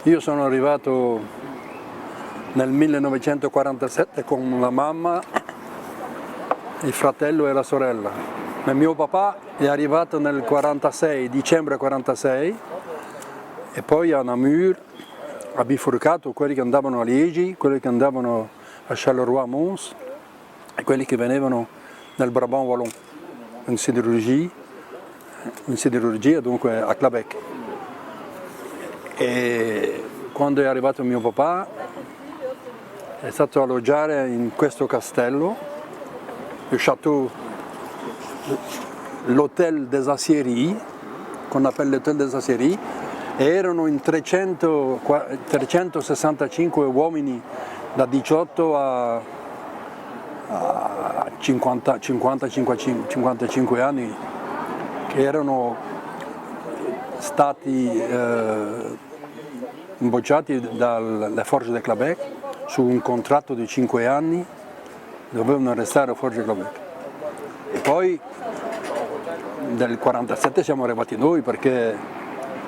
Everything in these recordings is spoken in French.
Io sono arrivato nel 1947 con la mamma, il fratello e la sorella. Ma mio papà è arrivato nel 46, dicembre 46, e poi a Namur ha bifurcato quelli che andavano a Liegi, quelli che andavano a Charleroi-Mons e quelli che venivano nel Brabant Wallon, in siderurgia dunque a Clabec. E quando è arrivato mio papà è stato a alloggiare in questo castello, il château, l'hôtel des Aciéries, qu'on appelle l'hôtel des Aciéries, e erano in 365 uomini da 18 a 50-55 anni che erano stati imbocciati dalle forze di Clabec su un contratto di 5 anni, dovevano restare a Forge di Clabec. E poi nel 1947 siamo arrivati noi perché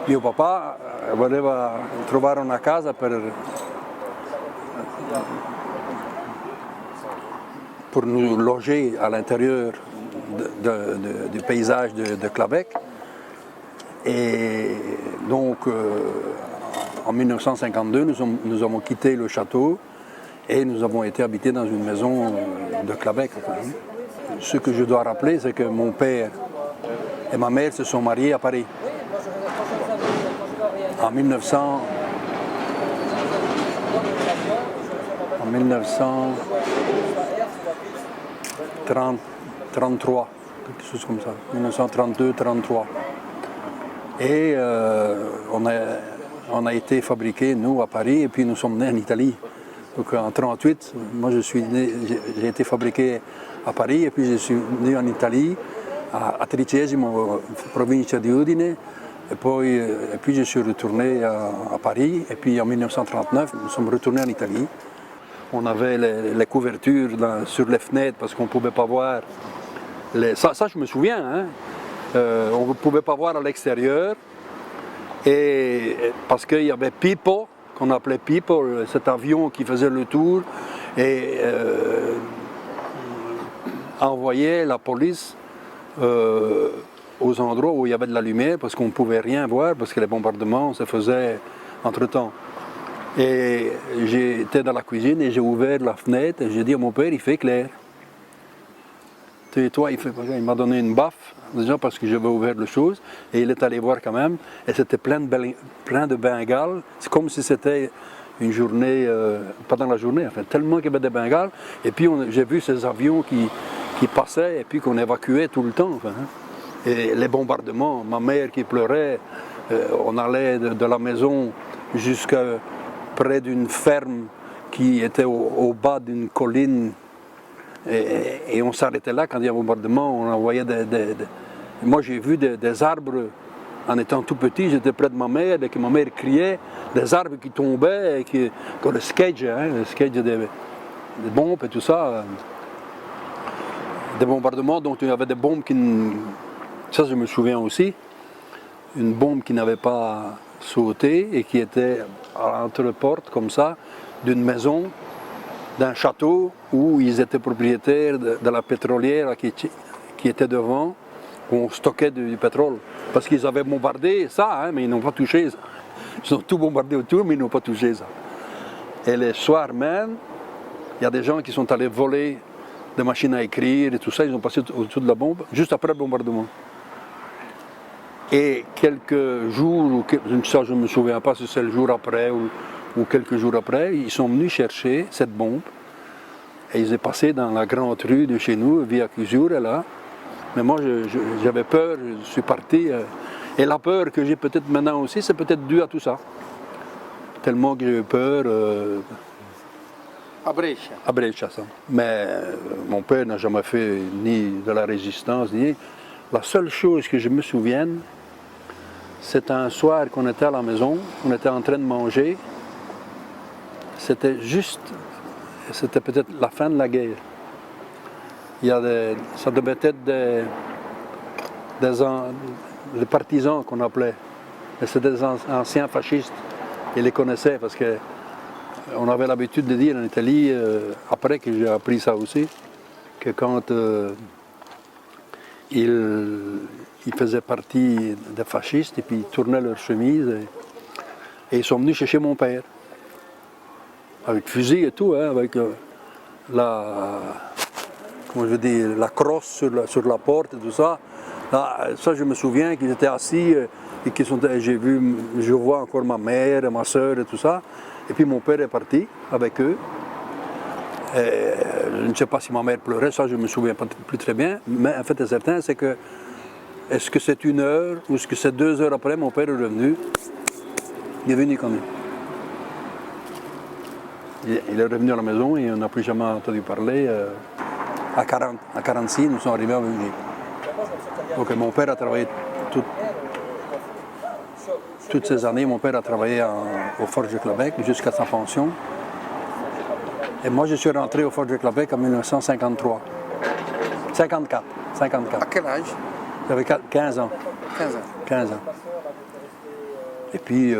mio papà voleva trovare una casa pour nous loger à l'intérieur du paysage de Clabec. Et donc en 1952 nous avons quitté le château et nous avons été habités dans une maison de Clabec. Ce que je dois rappeler, c'est que mon père et ma mère se sont mariés à Paris en 1933, quelque chose comme ça, 1932-33. Et on a été fabriqués, nous, à Paris, et puis nous sommes nés en Italie. Donc en 1938, moi j'ai été fabriqué à Paris, et puis je suis né en Italie, à Tricesimo, provincia di Udine, et puis je suis retourné à Paris, et puis en 1939, nous sommes retournés en Italie. On avait les couvertures sur les fenêtres parce qu'on ne pouvait pas voir. Ça, je me souviens, hein. On ne pouvait pas voir à l'extérieur. Et parce qu'il y avait Pipo, qu'on appelait Pipo, cet avion qui faisait le tour et envoyait la police aux endroits où il y avait de la lumière parce qu'on ne pouvait rien voir parce que les bombardements se faisaient entre-temps. Et j'étais dans la cuisine et j'ai ouvert la fenêtre et j'ai dit à mon père, il fait clair. Toi, il m'a donné une baffe, déjà parce que j'avais ouvert les choses, et il est allé voir quand même, et c'était plein de bengales. C'est comme si c'était une journée, pendant la journée, enfin, tellement qu'il y avait des bengales. Et puis j'ai vu ces avions qui passaient et puis qu'on évacuait tout le temps. Enfin, hein. Et les bombardements, ma mère qui pleurait, on allait de la maison jusqu'à près d'une ferme qui était au bas d'une colline. Et on s'arrêtait là quand il y avait un bombardement, on envoyait Moi j'ai vu des arbres, en étant tout petit, j'étais près de ma mère, et que ma mère criait, des arbres qui tombaient, et comme le sketch des bombes et tout ça. Des bombardements dont il y avait des bombes ça je me souviens aussi, une bombe qui n'avait pas sauté et qui était entre les portes comme ça, d'une maison, d'un château où ils étaient propriétaires de la pétrolière qui était devant, où on stockait du pétrole. Parce qu'ils avaient bombardé ça, hein, mais ils n'ont pas touché ça. Ils ont tout bombardé autour, mais ils n'ont pas touché ça. Et le soir même, il y a des gens qui sont allés voler des machines à écrire et tout ça, ils ont passé au-dessus de la bombe, juste après le bombardement. Et quelques jours, ça je ne me souviens pas si c'est le jour après ou quelques jours après, ils sont venus chercher cette bombe et ils sont passés dans la grande rue de chez nous, Via Chiusura là. Mais moi j'avais peur, je suis parti. Et la peur que j'ai peut-être maintenant aussi, c'est peut-être dû à tout ça. Tellement que j'ai eu peur. À Brescia. À Brescia, ça. Mais mon père n'a jamais fait ni de la résistance, ni. La seule chose que je me souvienne, c'est un soir qu'on était à la maison, on était en train de manger. C'était peut-être la fin de la guerre. Ça devait être des partisans qu'on appelait. C'était des anciens fascistes il les connaissait parce qu'on avait l'habitude de dire en Italie, après que j'ai appris ça aussi, que quand ils faisaient partie des fascistes et puis ils tournaient leur chemise et ils sont venus chez mon père. Avec fusil et tout, hein, avec comment je veux dire, la crosse sur la porte et tout ça. Là, ça, je me souviens qu'ils étaient assis et qu'ils sont, je vois encore ma mère, ma soeur et tout ça. Et puis mon père est parti avec eux. Et je ne sais pas si ma mère pleurait, ça je ne me souviens pas plus très bien. Mais en fait, c'est certain, c'est que est-ce que c'est 1 heure ou est-ce que c'est 2 heures après, mon père est revenu. Il est venu quand même. Il est revenu à la maison et on n'a plus jamais entendu parler. À 46, nous sommes arrivés en Belgique. Donc mon père a travaillé toutes ces années, mon père a travaillé au Forges de Québec jusqu'à sa pension. Et moi je suis rentré au Forges de Québec en 1953. 54. À quel âge? J'avais 15 ans. 15 ans. Et puis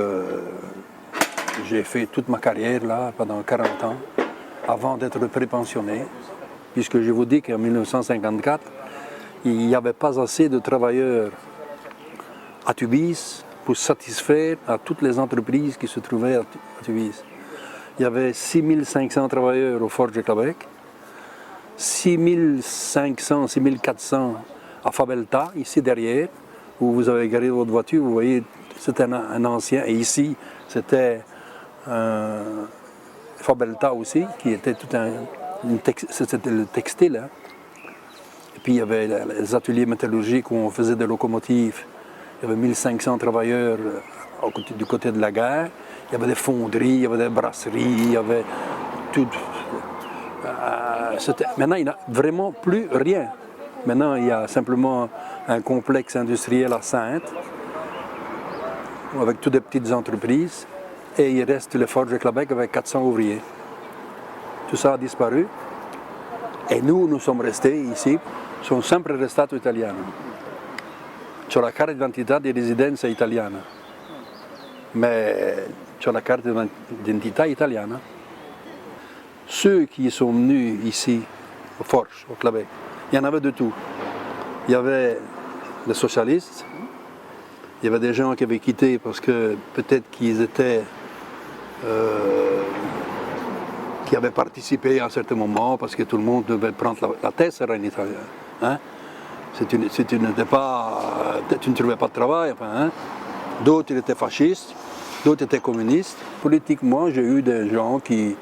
j'ai fait toute ma carrière là pendant 40 ans avant d'être pré-pensionné. Puisque je vous dis qu'en 1954, il n'y avait pas assez de travailleurs à Tubize pour satisfaire à toutes les entreprises qui se trouvaient à Tubize. Il y avait 6500 travailleurs au Forges de Québec, 6500, 6400 à Fabelta, ici derrière, où vous avez garé votre voiture, vous voyez, c'était un ancien, et ici, c'était Fabelta aussi, qui était tout c'était le textile. Hein. Et puis il y avait les ateliers métallurgiques où on faisait des locomotives. Il y avait 1500 travailleurs du côté de la gare. Il y avait des fonderies, il y avait des brasseries, il y avait tout. Maintenant, il n'y a vraiment plus rien. Maintenant, il y a simplement un complexe industriel à Sainte, avec toutes des petites entreprises. Et il reste le Forges de Québec avec 400 ouvriers. Tout ça a disparu. Et nous sommes restés ici, sono sempre restato italiano. Ho la carte d'identità di residenza italiana, mais ho la carte d'identità italiana. Ceux qui sont venus ici, au Forges, au Québec, il y en avait de tout. Il y avait des socialistes, il y avait des gens qui avaient quitté parce que peut-être qu'ils étaient... qui avaient participé à un certain moment parce que tout le monde devait prendre la tessera en italien. Hein? Si tu ne trouvais pas de travail, enfin, hein? D'autres étaient fascistes, d'autres étaient communistes. Politiquement, j'ai eu des gens qui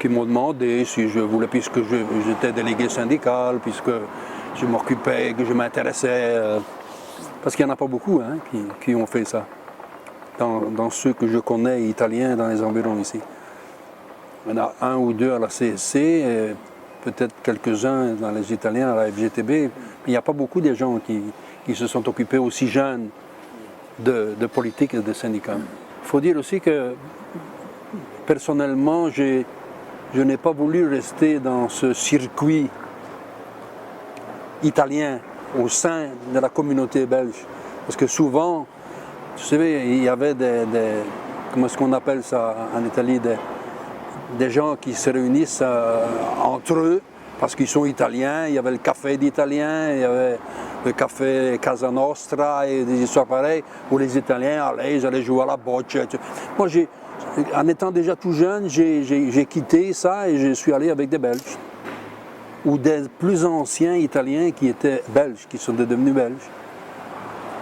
m'ont demandé si je voulais, puisque j'étais délégué syndical, puisque je m'occupais, que je m'intéressais, parce qu'il n'y en a pas beaucoup hein, qui ont fait ça, dans ceux que je connais italiens dans les environs ici. Il y en a 1 ou 2 à la CSC, et peut-être quelques-uns dans les Italiens à la FGTB, mais il n'y a pas beaucoup de gens qui se sont occupés aussi jeunes de politique et de syndicats. Il faut dire aussi que personnellement, je n'ai pas voulu rester dans ce circuit italien au sein de la communauté belge. Parce que souvent, vous savez, il y avait comment est-ce qu'on appelle ça en Italie, des gens qui se réunissent entre eux parce qu'ils sont italiens. Il y avait le café d'italien, il y avait le café Casa Nostra et des histoires pareilles où les Italiens allaient, ils allaient jouer à la bocce. Moi, en étant déjà tout jeune, j'ai quitté ça et je suis allé avec des Belges ou des plus anciens Italiens qui étaient belges, qui sont devenus belges.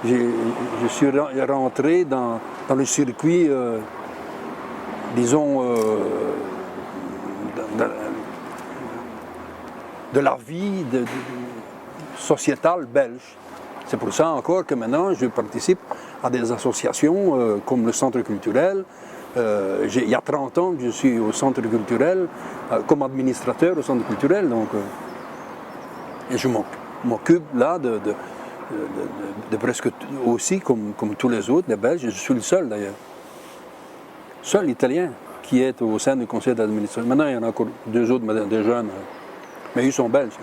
Je suis rentré dans le circuit, disons, de la vie sociétale belge. C'est pour ça encore que maintenant je participe à des associations comme le Centre culturel. Il y a 30 ans que je suis au Centre culturel, comme administrateur au Centre culturel. Donc, et je m'occupe là de presque aussi, comme tous les autres, des Belges. Je suis le seul d'ailleurs. Seul Italien qui est au sein du conseil d'administration. Maintenant, il y en a encore 2 autres, des jeunes, mais ils sont belges.